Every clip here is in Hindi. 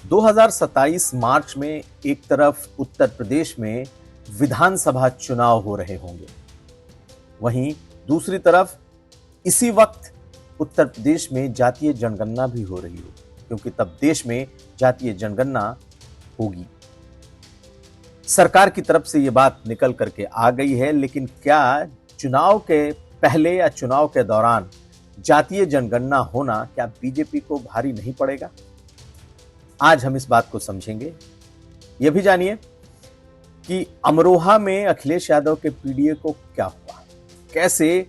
2027 मार्च में एक तरफ उत्तर प्रदेश में विधानसभा चुनाव हो रहे होंगे, वहीं दूसरी तरफ इसी वक्त उत्तर प्रदेश में जातीय जनगणना भी हो रही होगी, क्योंकि तब देश में जातीय जनगणना होगी। सरकार की तरफ से यह बात निकल करके आ गई है, लेकिन क्या चुनाव के पहले या चुनाव के दौरान जातीय जनगणना होना क्या बीजेपी को भारी नहीं पड़ेगा? आज हम इस बात को समझेंगे। यह भी जानिए कि अमरोहा में अखिलेश यादव के पीडीए को क्या हुआ, कैसे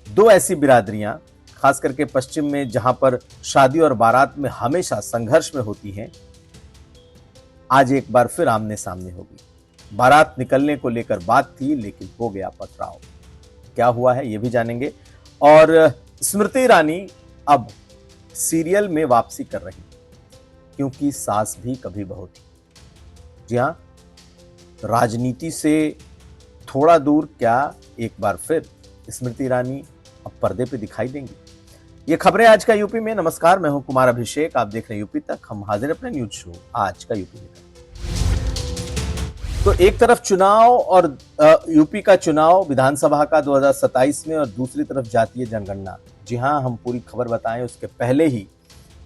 दो ऐसी बिरादरियां, खास करके पश्चिम में जहां पर शादी और बारात में हमेशा संघर्ष में होती हैं, आज एक बार फिर आमने सामने होगी। बारात निकलने को लेकर बात थी, लेकिन हो गया पथराव। क्या हुआ है यह भी जानेंगे। और स्मृति ईरानी अब सीरियल में वापसी कर रही, क्योंकि सास भी कभी बहू थी। जी हां, राजनीति से थोड़ा दूर क्या एक बार फिर स्मृति ईरानी अब पर्दे पे दिखाई देंगी। ये खबरें आज का यूपी में। नमस्कार, मैं हूं कुमार अभिषेक, आप देख रहे हैं यूपी तक। हम हाजिर अपने न्यूज शो आज का यूपी में। तो एक तरफ चुनाव और यूपी का चुनाव विधानसभा का 2027 में, और दूसरी तरफ जातीय जनगणना। जी हां, हम पूरी खबर बताएं उसके पहले ही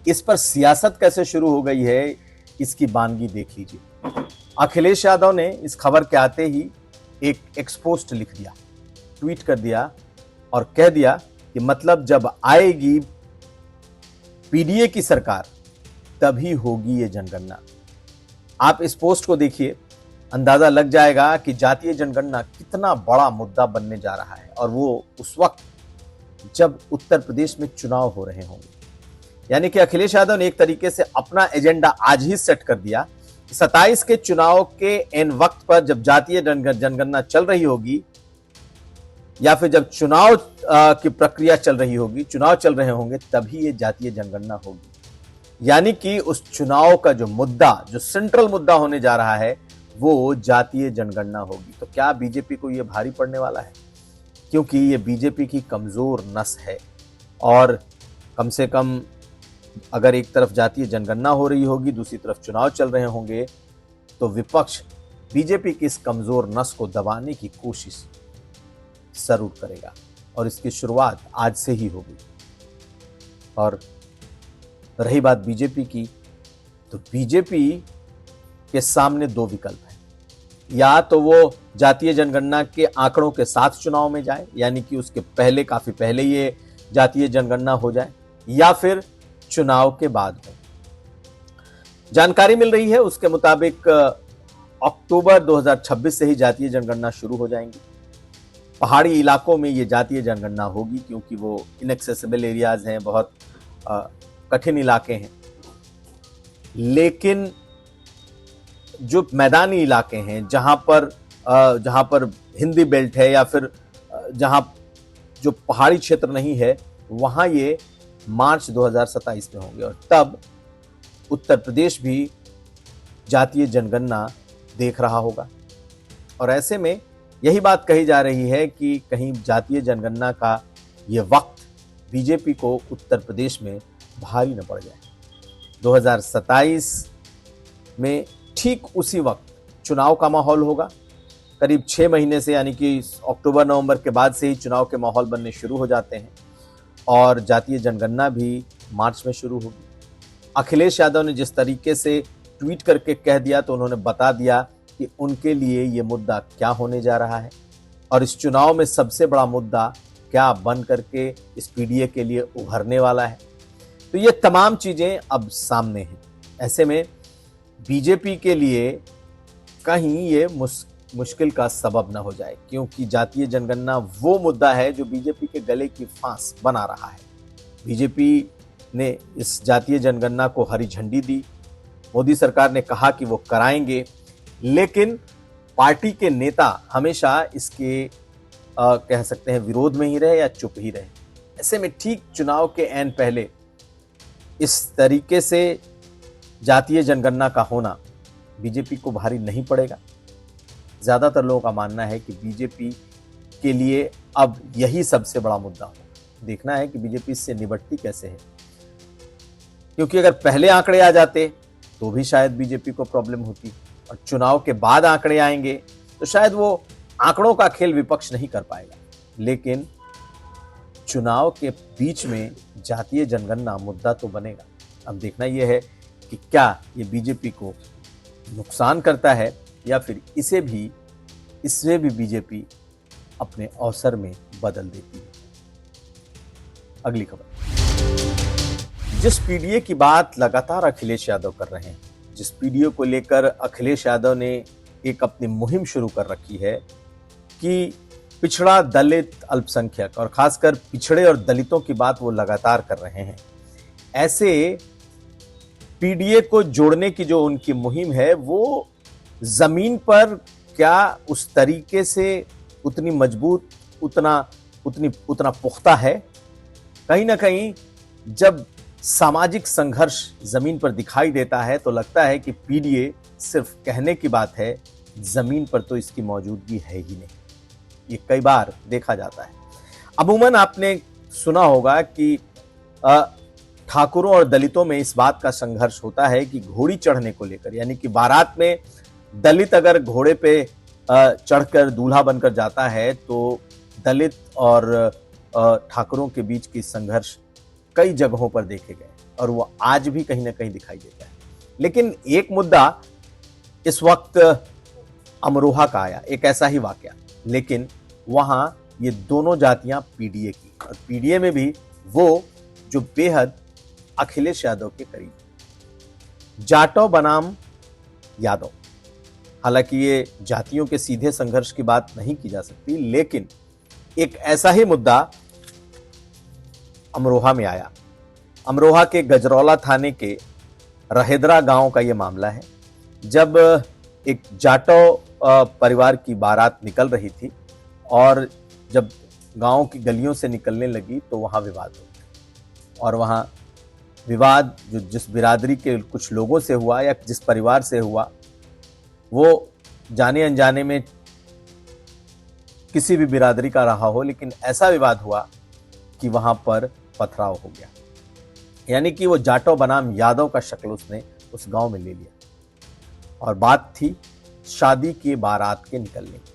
इस पर सियासत कैसे शुरू हो गई है, इसकी बानगी देख लीजिए। अखिलेश यादव ने इस खबर के आते ही एक एक्सपोस्ट लिख दिया, ट्वीट कर दिया और कह दिया कि मतलब जब आएगी पीडीए की सरकार तभी होगी ये जनगणना। आप इस पोस्ट को देखिए, अंदाजा लग जाएगा कि जातीय जनगणना कितना बड़ा मुद्दा बनने जा रहा है, और वो उस वक्त जब उत्तर प्रदेश में चुनाव हो रहे होंगे। यानी कि अखिलेश यादव ने एक तरीके से अपना एजेंडा आज ही सेट कर दिया। 27 के चुनाव के एन वक्त पर जब जातीय जनगणना चल रही होगी, या फिर जब चुनाव की प्रक्रिया चल रही होगी, चुनाव चल रहे होंगे, तभी ये जातीय जनगणना होगी। यानी कि उस चुनाव का जो मुद्दा, जो सेंट्रल मुद्दा होने जा रहा है, वो जातीय जनगणना होगी। तो क्या बीजेपी को यह भारी पड़ने वाला है? क्योंकि ये बीजेपी की कमजोर नस है, और कम से कम अगर एक तरफ जातीय जनगणना हो रही होगी, दूसरी तरफ चुनाव चल रहे होंगे, तो विपक्ष बीजेपी की इस कमजोर नस को दबाने की कोशिश जरूर करेगा, और इसकी शुरुआत आज से ही होगी। और रही बात बीजेपी की, तो बीजेपी के सामने दो विकल्प हैं। या तो वो जातीय जनगणना के आंकड़ों के साथ चुनाव में जाए, यानी कि उसके पहले, काफी पहले ये जातीय जनगणना हो जाए, या फिर चुनाव के बाद हो। जानकारी मिल रही है उसके मुताबिक अक्टूबर 2026 से ही जातीय जनगणना शुरू हो जाएंगी। पहाड़ी इलाकों में ये जातीय जनगणना होगी, क्योंकि वो इनएक्सेसिबल एरियाज हैं, बहुत कठिन इलाके हैं। लेकिन जो मैदानी इलाके हैं, जहां पर हिंदी बेल्ट है, या फिर जहां जो पहाड़ी क्षेत्र नहीं है, वहां ये मार्च 2027 में होंगे, और तब उत्तर प्रदेश भी जातीय जनगणना देख रहा होगा। और ऐसे में यही बात कही जा रही है कि कहीं जातीय जनगणना का ये वक्त बीजेपी को उत्तर प्रदेश में भारी न पड़ जाए। 2027 में ठीक उसी वक्त चुनाव का माहौल होगा। करीब 6 महीने से, यानी कि अक्टूबर नवंबर के बाद से ही चुनाव के माहौल बनने शुरू हो जाते हैं, और जातीय जनगणना भी मार्च में शुरू होगी। अखिलेश यादव ने जिस तरीके से ट्वीट करके कह दिया, तो उन्होंने बता दिया कि उनके लिए ये मुद्दा क्या होने जा रहा है, और इस चुनाव में सबसे बड़ा मुद्दा क्या बन करके इस पीडीए के लिए उभरने वाला है। तो ये तमाम चीजें अब सामने हैं। ऐसे में बीजेपी के लिए कहीं ये मुश्किल का सबब न हो जाए, क्योंकि जातीय जनगणना वो मुद्दा है जो बीजेपी के गले की फांस बना रहा है। बीजेपी ने इस जातीय जनगणना को हरी झंडी दी, मोदी सरकार ने कहा कि वो कराएंगे, लेकिन पार्टी के नेता हमेशा इसके कह सकते हैं विरोध में ही रहे या चुप ही रहे। ऐसे में ठीक चुनाव के ऐन पहले इस तरीके से जातीय जनगणना का होना बीजेपी को भारी नहीं पड़ेगा। ज्यादातर लोगों का मानना है कि बीजेपी के लिए अब यही सबसे बड़ा मुद्दा हो। देखना है कि बीजेपी इससे निपटती कैसे है, क्योंकि अगर पहले आंकड़े आ जाते तो भी शायद बीजेपी को प्रॉब्लम होती, और चुनाव के बाद आंकड़े आएंगे तो शायद वो आंकड़ों का खेल विपक्ष नहीं कर पाएगा। लेकिन चुनाव के बीच में जातीय जनगणना मुद्दा तो बनेगा। अब देखना यह है कि क्या ये बीजेपी को नुकसान करता है या फिर इससे भी बीजेपी अपने अवसर में बदल देती है। अगली खबर, जिस पीडीए की बात लगातार अखिलेश यादव कर रहे हैं, जिस पीडीए को लेकर अखिलेश यादव ने एक अपनी मुहिम शुरू कर रखी है कि पिछड़ा, दलित, अल्पसंख्यक और खासकर पिछड़े और दलितों की बात वो लगातार कर रहे हैं। ऐसे पीडीए को जोड़ने की जो उनकी मुहिम है वो जमीन पर क्या उस तरीके से उतनी मजबूत, उतना पुख्ता है? कहीं ना कहीं जब सामाजिक संघर्ष जमीन पर दिखाई देता है तो लगता है कि पीडीए सिर्फ कहने की बात है, जमीन पर तो इसकी मौजूदगी है ही नहीं। ये कई बार देखा जाता है। अमूमन आपने सुना होगा कि ठाकुरों और दलितों में इस बात का संघर्ष होता है कि घोड़ी चढ़ने को लेकर, यानी कि बारात में दलित अगर घोड़े पे चढ़कर दूल्हा बनकर जाता है तो दलित और ठाकुरों के बीच की संघर्ष कई जगहों पर देखे गए और वो आज भी कहीं ना कहीं दिखाई देता है। लेकिन एक मुद्दा इस वक्त अमरोहा का आया, एक ऐसा ही वाकया, लेकिन वहां ये दोनों जातियां पीडीए की, और पीडीए में भी वो जो बेहद अखिलेश यादव के करीब, जाटव बनाम यादव। हालांकि ये जातियों के सीधे संघर्ष की बात नहीं की जा सकती, लेकिन एक ऐसा ही मुद्दा अमरोहा में आया। अमरोहा के गजरौला थाने के रहेदरा गांव का यह मामला है, जब एक जाटव परिवार की बारात निकल रही थी और जब गांव की गलियों से निकलने लगी तो वहां विवाद हो गया। और वहां विवाद जो जिस बिरादरी के कुछ लोगों से हुआ या जिस परिवार से हुआ, वो जाने अनजाने में किसी भी बिरादरी का रहा हो, लेकिन ऐसा विवाद हुआ कि वहां पर पथराव हो गया। यानी कि वो जाटव बनाम यादव का शक्ल उसने उस गांव में ले लिया। और बात थी शादी की बारात के निकलने की।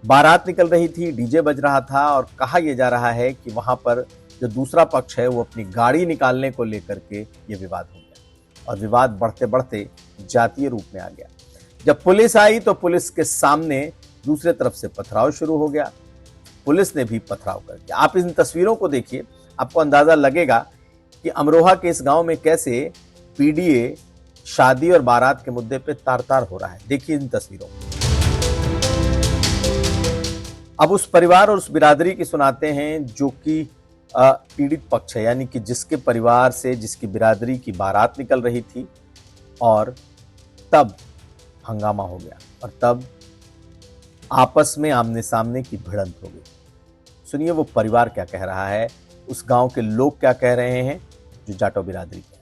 बारात निकल रही थी, डीजे बज रहा था और कहा यह जा रहा है कि वहां पर जो दूसरा पक्ष है वो अपनी गाड़ी निकालने को लेकर के ये विवाद हो गया और विवाद बढ़ते बढ़ते जातीय रूप में आ गया। जब पुलिस आई तो पुलिस के सामने दूसरे तरफ से पथराव शुरू हो गया। पुलिस ने भी पथराव कर दिया। आप इन तस्वीरों को देखिए, आपको अंदाजा लगेगा कि अमरोहा के इस गांव में कैसे पीडीए शादी और बारात के मुद्दे पे तार-तार हो रहा है। देखिए इन तस्वीरों को। अब उस परिवार और उस बिरादरी की सुनाते हैं जो कि पीड़ित पक्ष है, यानी कि जिसके परिवार से, जिसकी बिरादरी की बारात निकल रही थी और तब हंगामा हो गया और तब आपस में आमने सामने की भिड़ंत हो गई। सुनिए वो परिवार क्या कह रहा है, उस गांव के लोग क्या कह रहे हैं जो जाटव बिरादरी के।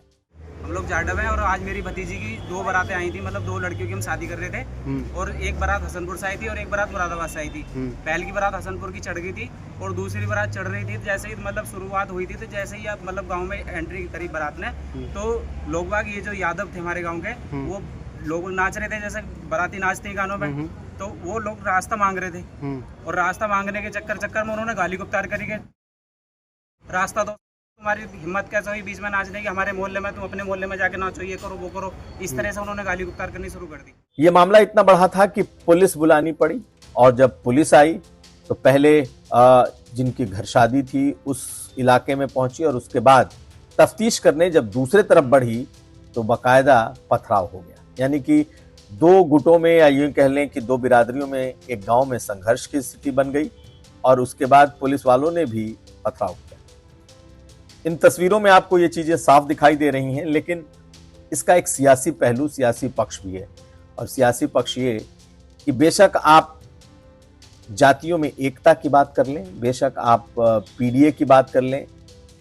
हम लोग जाटव हैं और आज मेरी भतीजी की 2 बारातें आई थी, मतलब 2 लड़कियों की हम शादी कर रहे थे और एक बारात हसनपुर से आई थी और एक बारात मुरादाबाद से आई थी। पहली की बारात हसनपुर की चढ़ गई थी और दूसरी बारात चढ़ रही थी। जैसे ही मतलब शुरुआत हुई थी तो जैसे ही आप मतलब गांव में एंट्री करी बारात ने, तो लोग बाग ये जो यादव थे हमारे गाँव के, वो लोग नाच रहे थे जैसे बाराती नाचते हैं गानों में, तो वो लोग रास्ता मांग रहे थे और रास्ता मांगने के चक्कर में उन्होंने गाली गुप्तार करी के रास्ता दो, तुम्हारी हिम्मत कैसे हुई बीच में नाचने की, हमारे मोहल्ले में, तुम अपने मोहल्ले में जाके नाचो, ये करो वो करो। इस तरह से उन्होंने गाली गुप्तार करनी शुरू कर दी। ये मामला इतना बढ़ा था कि पुलिस बुलानी पड़ी और जब पुलिस आई तो पहले जिनकी घर शादी थी उस इलाके में पहुंची और उसके बाद तफ्तीश करने जब दूसरे तरफ बढ़ी तो बाकायदा पथराव हो गया। यानी कि 2 गुटों में या यूं कह लें कि 2 बिरादरियों में एक गांव में संघर्ष की स्थिति बन गई और उसके बाद पुलिस वालों ने भी पथराव किया। इन तस्वीरों में आपको ये चीजें साफ दिखाई दे रही हैं, लेकिन इसका एक सियासी पहलू, सियासी पक्ष भी है। और सियासी पक्ष ये कि बेशक आप जातियों में एकता की बात कर लें, बेशक आप पीडीए की बात कर लें,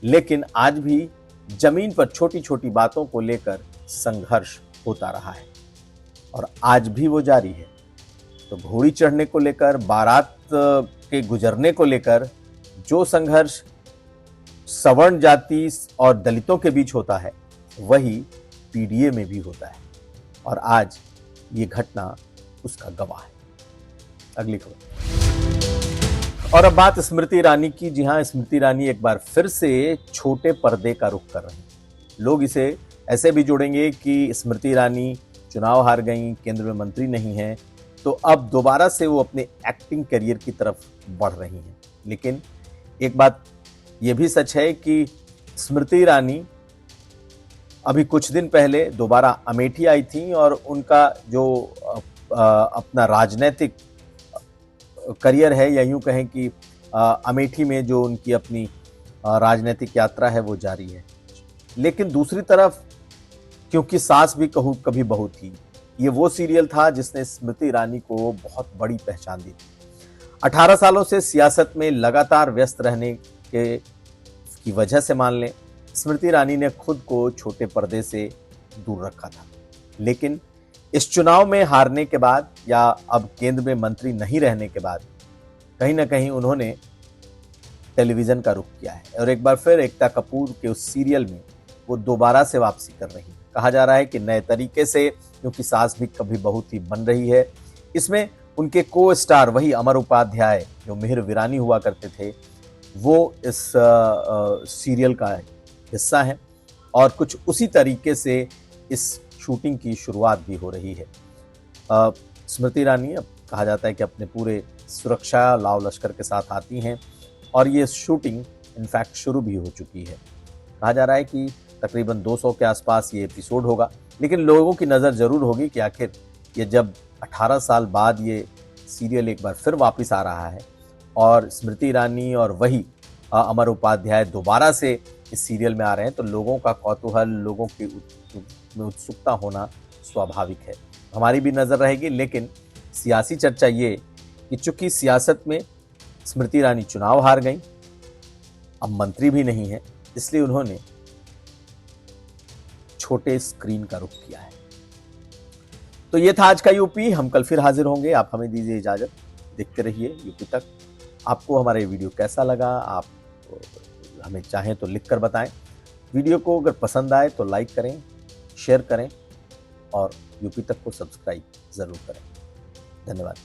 लेकिन आज भी जमीन पर छोटी छोटी बातों को लेकर संघर्ष होता रहा है और आज भी वो जारी है। तो घोड़ी चढ़ने को लेकर, बारात के गुजरने को लेकर जो संघर्ष सवर्ण जाति और दलितों के बीच होता है, वही पीडीए में भी होता है और आज ये घटना उसका गवाह है। अगली खबर। और अब बात स्मृति ईरानी की। जी हां, स्मृति ईरानी एक बार फिर से छोटे पर्दे का रुख कर रही हैं। लोग इसे ऐसे भी जोड़ेंगे कि स्मृति ईरानी चुनाव हार गई, केंद्र में मंत्री नहीं है, तो अब दोबारा से वो अपने एक्टिंग करियर की तरफ बढ़ रही हैं। लेकिन एक बात यह भी सच है कि स्मृति ईरानी अभी कुछ दिन पहले दोबारा अमेठी आई थी और उनका जो अपना राजनीतिक करियर है, या यूं कहें कि अमेठी में जो उनकी अपनी राजनीतिक यात्रा है वो जारी है। लेकिन दूसरी तरफ, क्योंकि सास भी कहूं कभी बहू थी, ये वो सीरियल था जिसने स्मृति ईरानी को बहुत बड़ी पहचान दी थी। 18 सालों से सियासत में लगातार व्यस्त रहने की वजह से मान लें, स्मृति ईरानी ने खुद को छोटे पर्दे से दूर रखा था। लेकिन इस चुनाव में हारने के बाद या अब केंद्र में मंत्री नहीं रहने के बाद कहीं ना कहीं उन्होंने टेलीविजन का रुख किया है और एक बार फिर एकता कपूर के उस सीरियल में वो दोबारा से वापसी कर रही है। कहा जा रहा है कि नए तरीके से, क्योंकि सास भी कभी बहू थी बन रही है। इसमें उनके को स्टार वही अमर उपाध्याय जो मिहिर वीरानी हुआ करते थे, वो इस सीरियल का हिस्सा है और कुछ उसी तरीके से इस शूटिंग की शुरुआत भी हो रही है। स्मृति ईरानी अब कहा जाता है कि अपने पूरे सुरक्षा लाव लश्कर के साथ आती हैं और ये शूटिंग इनफैक्ट शुरू भी हो चुकी है। कहा जा रहा है कि तकरीबन 200 के आसपास ये एपिसोड होगा, लेकिन लोगों की नज़र जरूर होगी कि आखिर ये जब 18 साल बाद ये सीरियल एक बार फिर वापस आ रहा है और स्मृति ईरानी और वही अमर उपाध्याय दोबारा से इस सीरियल में आ रहे हैं, तो लोगों का कौतूहल, लोगों की में उत्सुकता होना स्वाभाविक है। हमारी भी नज़र रहेगी। लेकिन सियासी चर्चा ये कि चूंकि सियासत में स्मृति ईरानी चुनाव हार गई, अब मंत्री भी नहीं है, इसलिए उन्होंने छोटे स्क्रीन का रुख किया है। तो ये था आज का यूपी। हम कल फिर हाजिर होंगे। आप हमें दीजिए इजाजत। देखते रहिए यूपी तक। आपको हमारा ये वीडियो कैसा लगा, आप हमें चाहें तो लिखकर बताएं। वीडियो को अगर पसंद आए तो लाइक करें, शेयर करें और यूपी तक को सब्सक्राइब जरूर करें। धन्यवाद।